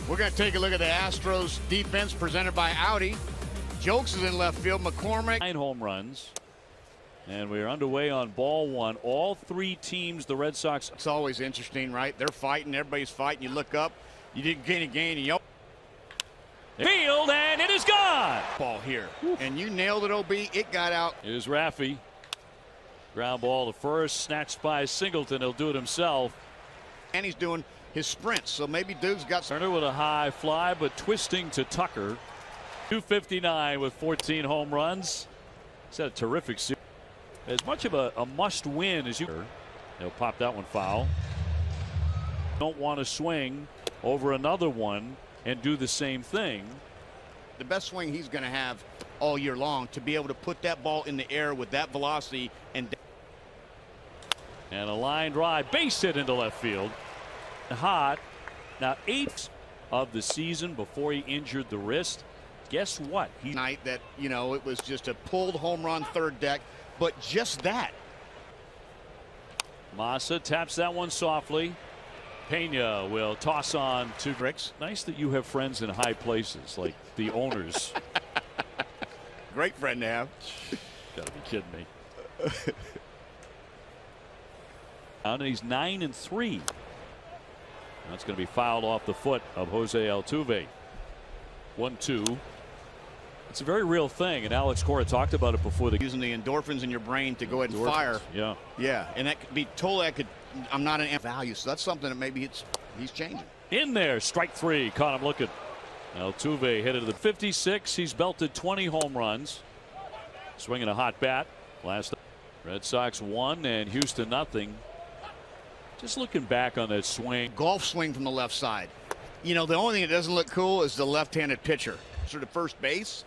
We're going to take a look at the Astros defense presented by Audi. Jokes is in left field. McCormick. 9 home runs. And we're underway on ball 1. All 3 teams, the Red Sox. It's always interesting, right? They're fighting. Everybody's fighting. You look up. You didn't gain a gain. And you Field, and it is gone. Ball here. And you nailed it, OB. It got out. Here's Raffy. Ground ball to first. Snatched by Singleton. He'll do it himself. And he's doing his sprints. So maybe Duke's got Turner with a high fly, but twisting to Tucker. 259 with 14 home runs. He's had a terrific season. As much of a must win as you. He'll pop that one foul. Don't want to swing over another one and do the same thing. The best swing he's going to have all year long, to be able to put that ball in the air with that velocity. And a line drive, base hit into left field. Hot. Now 8th of the season before he injured the wrist. Guess what? Night that, you know, it was just a pulled home run third deck, but just that. Massa taps that one softly. Pena will toss on to Bricks. Nice that you have friends in high places like the owners. Great friend to have. Gotta be kidding me. And he's 9-3. That's going to be fouled off the foot of Jose Altuve. 1-2. It's a very real thing, and Alex Cora talked about it before. Using the endorphins in your brain to go ahead and fire. Yeah, and that could be totally. I'm not an value, so that's something that maybe he's changing. In there, strike 3. Caught him looking. Altuve headed to the 56. He's belted 20 home runs. Swinging a hot bat. Last Red Sox 1 and Houston nothing. Just looking back on that swing. Golf swing from the left side. You know, the only thing that doesn't look cool is the left-handed pitcher. Sort of first base.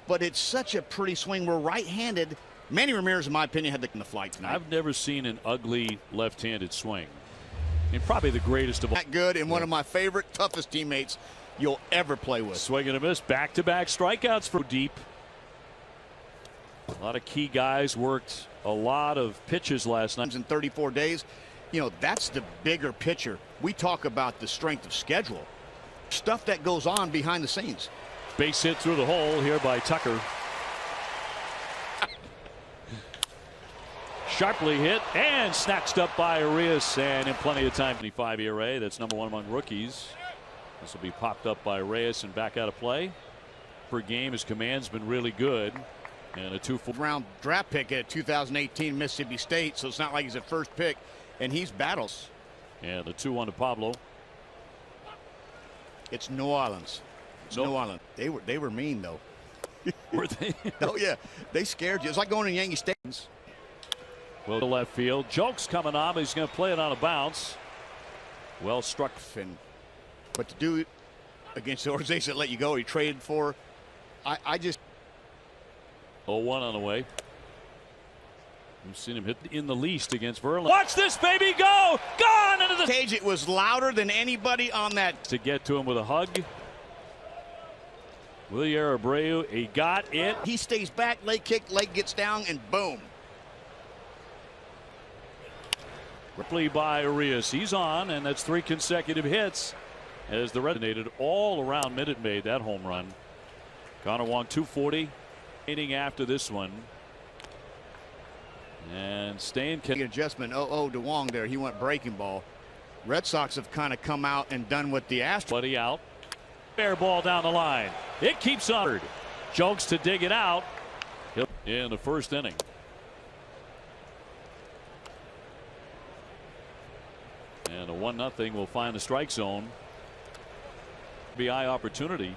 But it's such a pretty swing. We're right-handed. Manny Ramirez, in my opinion, had the flight tonight. I've never seen an ugly left-handed swing. And probably the greatest of all. That good, and one of my favorite, toughest teammates you'll ever play with. Swing and a miss. Back-to-back strikeouts for deep. A lot of key guys worked a lot of pitches last night. In 34 days. You know, that's the bigger picture. We talk about the strength of schedule. Stuff that goes on behind the scenes. Base hit through the hole here by Tucker. Sharply hit and snatched up by Arias, and in plenty of time. 25 ERA. That's #1 among rookies. This will be popped up by Reyes and back out of play. Per game, his command's been really good. And a 2-4-round draft pick at 2018 Mississippi State, so it's not like he's a first pick. And he's battles. And the 2-1 to Pablo. It's New Orleans. New Orleans. They were mean though. Were they? Oh yeah, they scared you. It's like going to Yankee Stadium. Well, to left field. Jokes coming on. He's going to play it on a bounce. Well struck. But to do it against the organization that let you go, he traded for. I just. 0-1 on the way. We've seen him hit in the least against Verlander. Watch this baby go! Gone into the cage. It was louder than anybody on that. To get to him with a hug. Wilyer Abreu, he got it. He stays back, leg kick, leg gets down, and boom. Ripley by Arias. He's on, and that's 3 consecutive hits as the resonated all around Minute Maid that home run. Connor Wong 240. Hitting after this one. And staying adjustment. To Wong there. He went breaking ball. Red Sox have kind of come out and done what the Astros. Buddy out. Fair ball down the line. It keeps on. Jokes to dig it out in the first inning. And a 1-0 will find the strike zone. BI opportunity.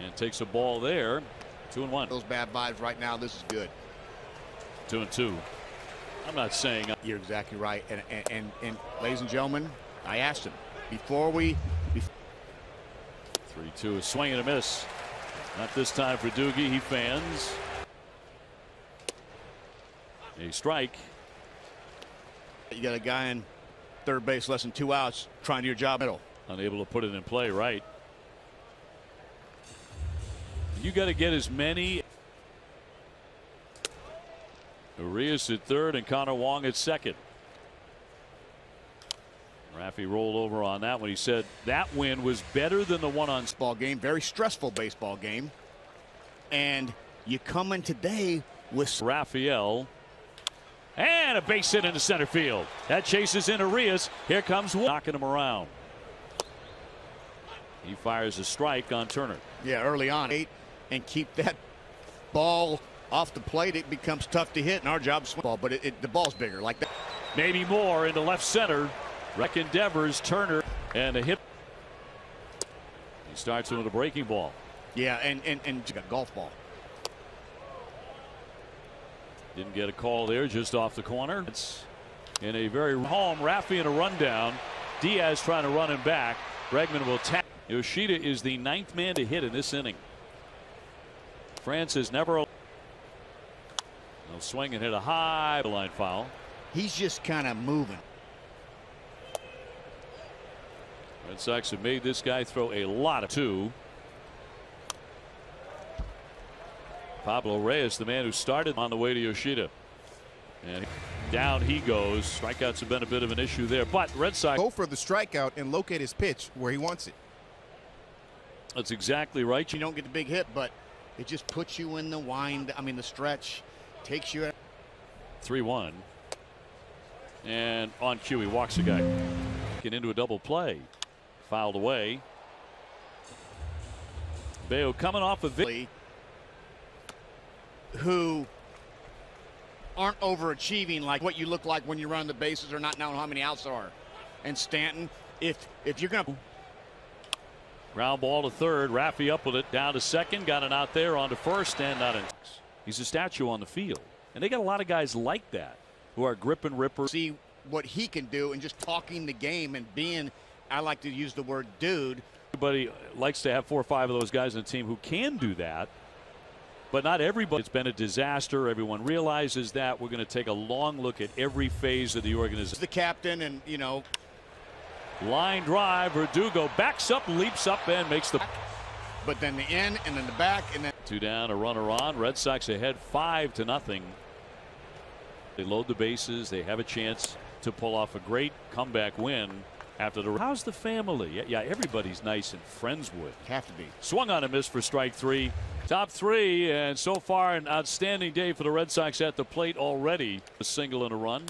And takes a ball there. 2-1. Those bad vibes right now. This is good. 2-2. I'm not saying. You're exactly right. And ladies and gentlemen, I asked him before 3-2, a swing and a miss. Not this time for Doogie. He fans. A strike. You got a guy in third base, less than 2 outs, trying to do your job middle. Unable to put it in play right. You got to get as many. Arias at third and Connor Wong at second. Raffy rolled over on that one. He said that win was better than the one on ball game. Very stressful baseball game. And you come in today with Raphael. And a base hit into center field. That chases in Arias. Here comes Wood, knocking him around. He fires a strike on Turner. Yeah, early on. And keep that ball off the plate. It becomes tough to hit, and our job is swing ball, but the ball's bigger like that. Maybe more into left center. Wreck endeavors Turner and a hit. He starts with a breaking ball. Yeah, and a golf ball. Didn't get a call there, just off the corner. It's in a very home. Raffy in a rundown. Diaz trying to run him back. Bregman will tap. Yoshida is the 9th man to hit in this inning. France has never. He'll swing and hit a high line foul. He's just kind of moving. Red Sox have made this guy throw a lot of two. Pablo Reyes, the man who started on the way to Yoshida. And down he goes. Strikeouts have been a bit of an issue there, but Red Sox go for the strikeout and locate his pitch where he wants it. That's exactly right. You don't get the big hit, but it just puts you in the wind. I mean, the stretch takes you. 3-1. And on cue, he walks a guy. Get into a double play. Fouled away. Bayo coming off of who aren't overachieving like what you look like when you run the bases or not knowing how many outs there are. And Stanton, if you're going to. Ground ball to third. Raffy up with it. Down to second. Got it out there onto first and not in. He's a statue on the field. And they got a lot of guys like that who are grip and ripper. See what he can do and just talking the game and being, I like to use the word dude. Everybody likes to have 4 or 5 of those guys on the team who can do that. But not everybody. It's been a disaster. Everyone realizes that. We're going to take a long look at every phase of the organization. The captain and, you know. Line drive. Verdugo backs up, leaps up, and makes the. But then the in and then the back and then. 2 down, a runner on. Red Sox ahead 5-0. They load the bases. They have a chance to pull off a great comeback win after the. How's the family? Yeah, everybody's nice in Friendswood. Have to be. Swung on a miss for strike 3. Top 3, and so far an outstanding day for the Red Sox at the plate already. A single and a run.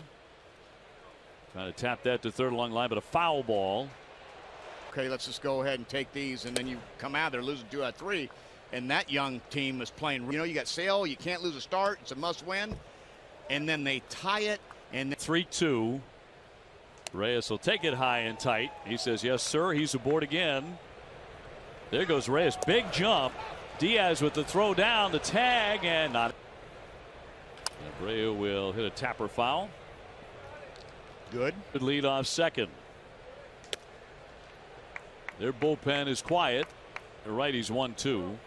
Trying to tap that to third along line, but a foul ball. Okay, let's just go ahead and take these, and then you come out there losing 2 out of 3, and that young team is playing. You know, you got Sale, you can't lose a start. It's a must-win, and then they tie it, and 3-2. Reyes will take it high and tight. He says, "Yes, sir." He's aboard again. There goes Reyes, big jump. Diaz with the throw down, the tag, and not. Abreu will hit a tapper foul. Good. Good lead off second. Their bullpen is quiet. The righties 1-2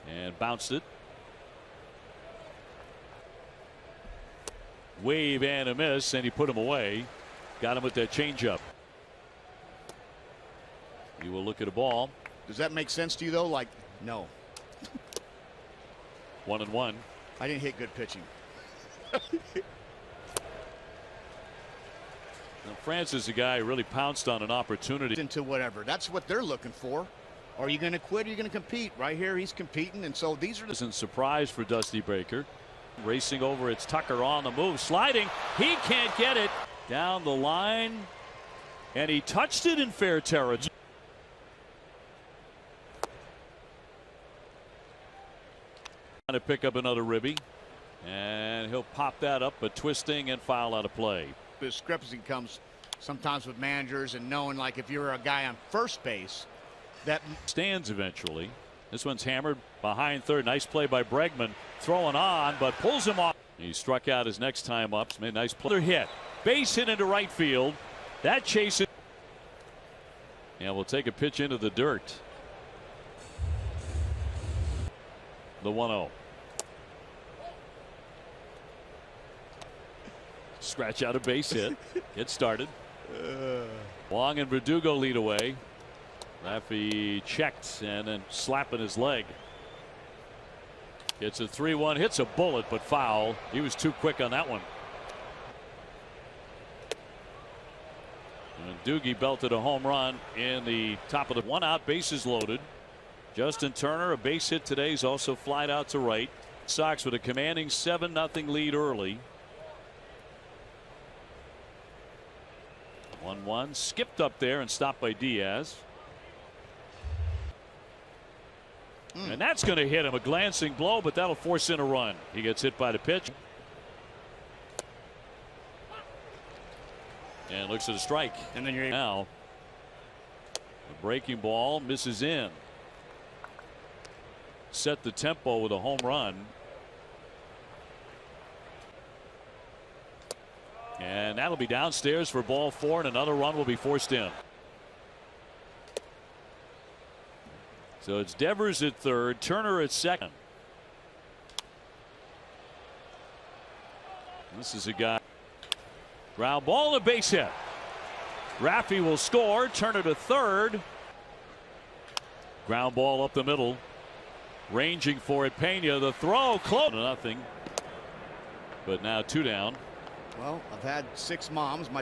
and bounced it. Wave and a miss, and he put him away. Got him with that changeup. He will look at a ball. Does that make sense to you though? Like, no. 1-1. I didn't hit good pitching. Now, France is a guy who really pounced on an opportunity. Into whatever. That's what they're looking for. Are you going to quit? Or are you going to compete? Right here, he's competing, and so these are the. Isn't surprise for Dusty Baker. Racing over, it's Tucker on the move, sliding. He can't get it down the line, and he touched it in fair territory. Trying to pick up another ribby, and he'll pop that up, but twisting and foul out of play. The discrepancy comes sometimes with managers and knowing, like, if you're a guy on first base that stands eventually. This one's hammered behind third. Nice play by Bregman, throwing on, but pulls him off. He struck out his next time up. Made a nice play. Another hit, base hit into right field. That chases. And we'll take a pitch into the dirt. The 1-0. Scratch out a base hit. Get started. Wong and Verdugo lead away. Raffy checked and then slapping his leg. It's a 3-1. Hits a bullet, but foul. He was too quick on that one. And Doogie belted a home run in the top of the 1 out, bases loaded. Justin Turner, a base hit today, is also flied out to right. Sox with a commanding 7-0 lead early. 1-1, skipped up there and stopped by Diaz. And that's going to hit him, a glancing blow, but that'll force in a run. He gets hit by the pitch. And looks at a strike. And then you're now. The breaking ball misses in. Set the tempo with a home run. And that'll be downstairs for ball 4, and another run will be forced in. So it's Devers at third, Turner at second. This is a guy. Ground ball, a base hit. Raffy will score. Turner to third. Ground ball up the middle. Ranging for it, Pena. The throw close to nothing. But now 2 down. Well, I've had 6 moms. My